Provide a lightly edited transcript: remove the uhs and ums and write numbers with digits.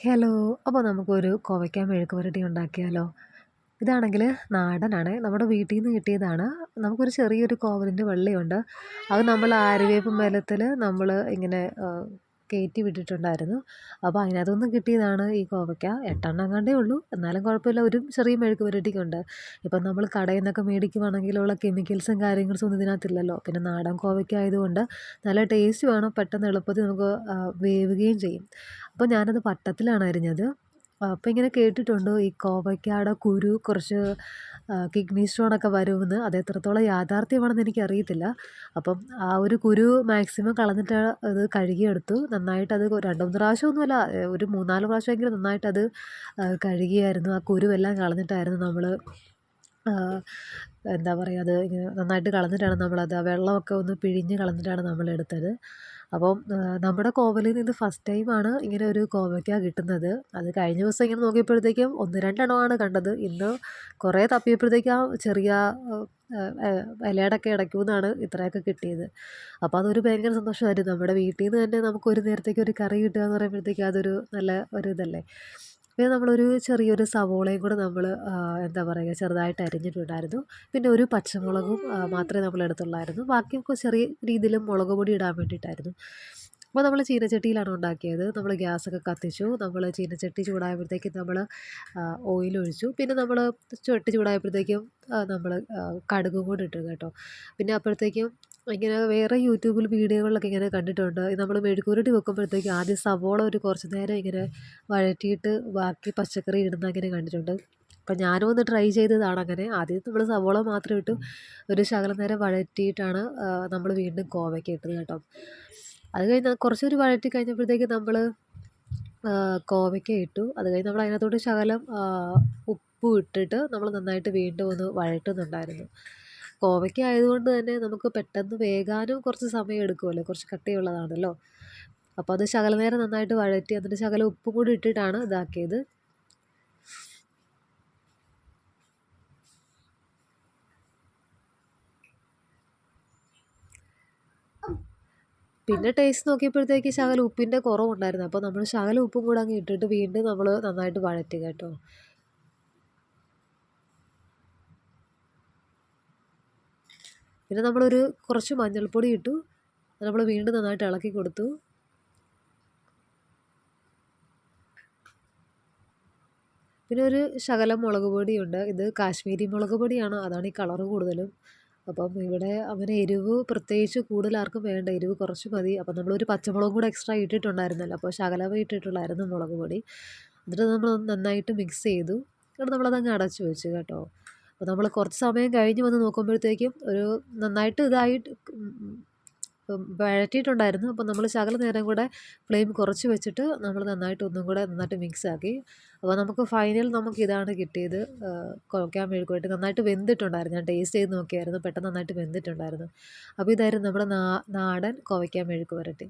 Hello. അപ്പോൾ നമുക്കൊരു കോവയ്ക്ക മെഴുക്ക് പുരട്ടി ഉണ്ടാക്കിയാലോ? ഇതാണെങ്കിൽ നാടനാണ്. നമ്മുടെ വീട്ടിൽ നിന്ന് കിട്ടിയതാണ്. നമുക്കൊരു ചെറിയൊരു കോവലിൻ്റെ വള്ളിയുണ്ട്. അത് നമ്മൾ ആര്യവേപ്പ് മരത്തിൽ നമ്മൾ ഇങ്ങനെ കയറ്റി വിട്ടിട്ടുണ്ടായിരുന്നു. അപ്പോൾ അതിനകത്തുനിന്ന് കിട്ടിയതാണ് ഈ കോവയ്ക്ക. 8 എങ്ങാണ്ടേ ഉള്ളൂ. എന്നാലും കുഴപ്പമില്ല. ഒരു ചെറിയ മെഴുക്ക് പുരട്ടിക്കുണ്ട്. ഇപ്പം നമ്മൾ കടയിൽ നിന്നൊക്കെ മേടിക്കുവാണെങ്കിലുള്ള കെമിക്കൽസും കാര്യങ്ങളും ഒന്നും ഇതിനകത്തില്ലല്ലോ. പിന്നെ നാടൻ കോവയ്ക്ക ആയതുകൊണ്ട് നല്ല ടേസ്റ്റുമാണ്. പെട്ടെന്ന് എളുപ്പത്തിൽ നമുക്ക് വേവുകയും ചെയ്യും. അപ്പോൾ ഞാനത് വട്ടത്തിലാണ് അരിഞ്ഞത്. അപ്പോൾ ഇങ്ങനെ കേട്ടിട്ടുണ്ട് ഈ കോവയ്ക്കയുടെ കുരു കുറച്ച് കിഡ്നി സ്റ്റോണൊക്കെ വരുമെന്ന്. അത് എത്രത്തോളം യാഥാർത്ഥ്യമാണെന്ന് എനിക്കറിയത്തില്ല. അപ്പം ആ ഒരു കുരു മാക്സിമം കളഞ്ഞിട്ട് അത് കഴുകിയെടുത്തു. നന്നായിട്ടത് 2, 3 പ്രാവശ്യമൊന്നുമല്ല, ഒരു 3, 4 പ്രാവശ്യമെങ്കിലും നന്നായിട്ടത് കഴുകിയായിരുന്നു. ആ കുരുവെല്ലാം കളഞ്ഞിട്ടായിരുന്നു നമ്മൾ എന്താ പറയുക, അത് ഇങ്ങനെ നന്നായിട്ട് കളഞ്ഞിട്ടാണ് നമ്മളത് ആ വെള്ളമൊക്കെ ഒന്ന് പിഴിഞ്ഞ് കളഞ്ഞിട്ടാണ് നമ്മളെടുത്തത്. അപ്പം നമ്മുടെ കോവലിൽ നിന്ന് ഫസ്റ്റ് ടൈമാണ് ഇങ്ങനെ ഒരു കോവയ്ക്ക കിട്ടുന്നത്. അത് കഴിഞ്ഞ ദിവസം ഇങ്ങനെ നോക്കിയപ്പോഴത്തേക്കും 1, 2 എണ്ണമാണ് കണ്ടത്. ഇന്ന് കുറേ തപ്പിയപ്പോഴത്തേക്കും ആ ചെറിയ ഇലയുടെയൊക്കെ ഇടയ്ക്കു നിന്നാണ് ഇത്രയൊക്കെ കിട്ടിയത്. അപ്പോൾ അതൊരു ഭയങ്കര സന്തോഷമായിരുന്നു. നമ്മുടെ വീട്ടിൽ നിന്ന് തന്നെ നമുക്കൊരു നേരത്തേക്ക് ഒരു കറി കിട്ടുക എന്ന് പറയുമ്പോഴത്തേക്കും അതൊരു നല്ല ഒരു ഇതല്ലേ. പിന്നെ നമ്മളൊരു ചെറിയൊരു സവോളയും കൂടെ നമ്മൾ എന്താ പറയുക, ചെറുതായിട്ട് അരിഞ്ഞിട്ടുണ്ടായിരുന്നു. പിന്നെ ഒരു പച്ചമുളകും മാത്രമേ നമ്മളെടുത്തുള്ളായിരുന്നു. ബാക്കിയൊക്കെ ചെറിയ രീതിയിൽ മുളക് പൊടി ഇടാൻ വേണ്ടിയിട്ടായിരുന്നു. അപ്പോൾ നമ്മൾ ചീനച്ചട്ടിയിലാണ് ഉണ്ടാക്കിയത്. നമ്മൾ ഗ്യാസൊക്കെ കത്തിച്ചു. നമ്മൾ ചീനച്ചട്ടി ചൂടായപ്പോഴത്തേക്കും നമ്മൾ ഓയിലൊഴിച്ചു. പിന്നെ നമ്മൾ ചട്ടി ചൂടായപ്പോഴത്തേക്കും നമ്മൾ കടുകും കൂടി ഇട്ടു കേട്ടോ. പിന്നെ അപ്പോഴത്തേക്കും ഇങ്ങനെ വേറെ യൂട്യൂബിൽ വീഡിയോകളിലൊക്കെ ഇങ്ങനെ കണ്ടിട്ടുണ്ട്. നമ്മൾ മെഴുക്കുപുരട്ടി വെക്കുമ്പോഴത്തേക്കും ആദ്യം സവോള ഒരു കുറച്ച് നേരം ഇങ്ങനെ വഴറ്റിയിട്ട് ബാക്കി പച്ചക്കറി ഇടുന്ന അങ്ങനെ കണ്ടിട്ടുണ്ട്. അപ്പം ഞാനും ഒന്ന് ട്രൈ ചെയ്തതാണ് അങ്ങനെ. ആദ്യം നമ്മൾ സവോള മാത്രം ഇട്ടു ഒരു ശകലം നേരം വഴറ്റിയിട്ടാണ് നമ്മൾ വീണ്ടും കോവയ്ക്ക ഇട്ടത് കേട്ടോ. അത് കഴിഞ്ഞ് കുറച്ചൊരു വഴറ്റി കഴിഞ്ഞപ്പോഴത്തേക്കും നമ്മൾ കോവയ്ക്ക ഇട്ടു. അത് കഴിഞ്ഞ് നമ്മൾ അതിനകത്തോട്ട് ശകലം ഉപ്പും ഇട്ടിട്ട് നമ്മൾ നന്നായിട്ട് വീണ്ടും ഒന്ന് വഴറ്റുന്നുണ്ടായിരുന്നു. കോവയ്ക്ക ആയതുകൊണ്ട് തന്നെ നമുക്ക് പെട്ടെന്ന് വേകാനും കുറച്ച് സമയം എടുക്കുമല്ലോ, കുറച്ച് കട്ടിയുള്ളതാണല്ലോ. അപ്പോൾ അത് ശകലം നേരം നന്നായിട്ട് വഴറ്റി എന്നിട്ട് ശകലം ഉപ്പും കൂടി ഇട്ടിട്ടാണ് ഇതാക്കിയത്. പിന്നെ ടേസ്റ്റ് നോക്കിയപ്പോഴത്തേക്ക് ശകലം ഉപ്പിൻ്റെ കുറവുണ്ടായിരുന്നു. അപ്പോൾ നമ്മൾ ശകലം ഉപ്പും കൂടെ അങ്ങ് ഇട്ടിട്ട് വീണ്ടും നമ്മൾ നന്നായിട്ട് വഴറ്റി കേട്ടോ. പിന്നെ നമ്മളൊരു കുറച്ച് മഞ്ഞൾപ്പൊടി ഇട്ടു. നമ്മൾ വീണ്ടും നന്നായിട്ട് ഇളക്കി കൊടുത്തു. പിന്നെ ഒരു ശകലം മുളക് പൊടിയുണ്ട്. ഇത് കാശ്മീരി മുളക് പൊടിയാണ്. അതാണ് ഈ കളറ് കൂടുതലും. അപ്പം ഇവിടെ അങ്ങനെ എരിവ് പ്രത്യേകിച്ച് കൂടുതൽ ആർക്കും വേണ്ട. എരിവ് കുറച്ച് മതി. അപ്പം നമ്മളൊരു പച്ചമുളകും കൂടെ എക്സ്ട്രാ ഇട്ടിട്ടുണ്ടായിരുന്നല്ലോ. അപ്പോൾ ശകലമേ ഇട്ടിട്ടുള്ളായിരുന്നു മുളക് പൊടി. എന്നിട്ട് നമ്മൾ നന്നായിട്ട് മിക്സ് ചെയ്തു. എന്നിട്ട് നമ്മളതങ്ങ് അടച്ചു വെച്ചു കേട്ടോ. അപ്പോൾ നമ്മൾ കുറച്ച് സമയം കഴിഞ്ഞ് വന്ന് നോക്കുമ്പോഴത്തേക്കും ഒരു നന്നായിട്ട് ഇതായിട്ട് വഴറ്റിയിട്ടുണ്ടായിരുന്നു. അപ്പം നമ്മൾ ശകലം നേരം കൂടെ ഫ്ലെയിം കുറച്ച് വെച്ചിട്ട് നമ്മൾ നന്നായിട്ട് ഒന്നും കൂടെ നന്നായിട്ട് മിക്സാക്കി. അപ്പോൾ നമുക്ക് ഫൈനൽ നമുക്കിതാണ് കിട്ടിയത്. കോവയ്ക്ക മെഴുക്ക് പുരട്ടി നന്നായിട്ട് വെന്തിട്ടുണ്ടായിരുന്നു. ഞാൻ ടേസ്റ്റ് ചെയ്ത് നോക്കിയായിരുന്നു. പെട്ടെന്ന് നന്നായിട്ട് വെന്തിട്ടുണ്ടായിരുന്നു. അപ്പോൾ ഇതായിരുന്നു നമ്മുടെ നാടൻ കോവയ്ക്ക മെഴുക്ക് പുരട്ടി.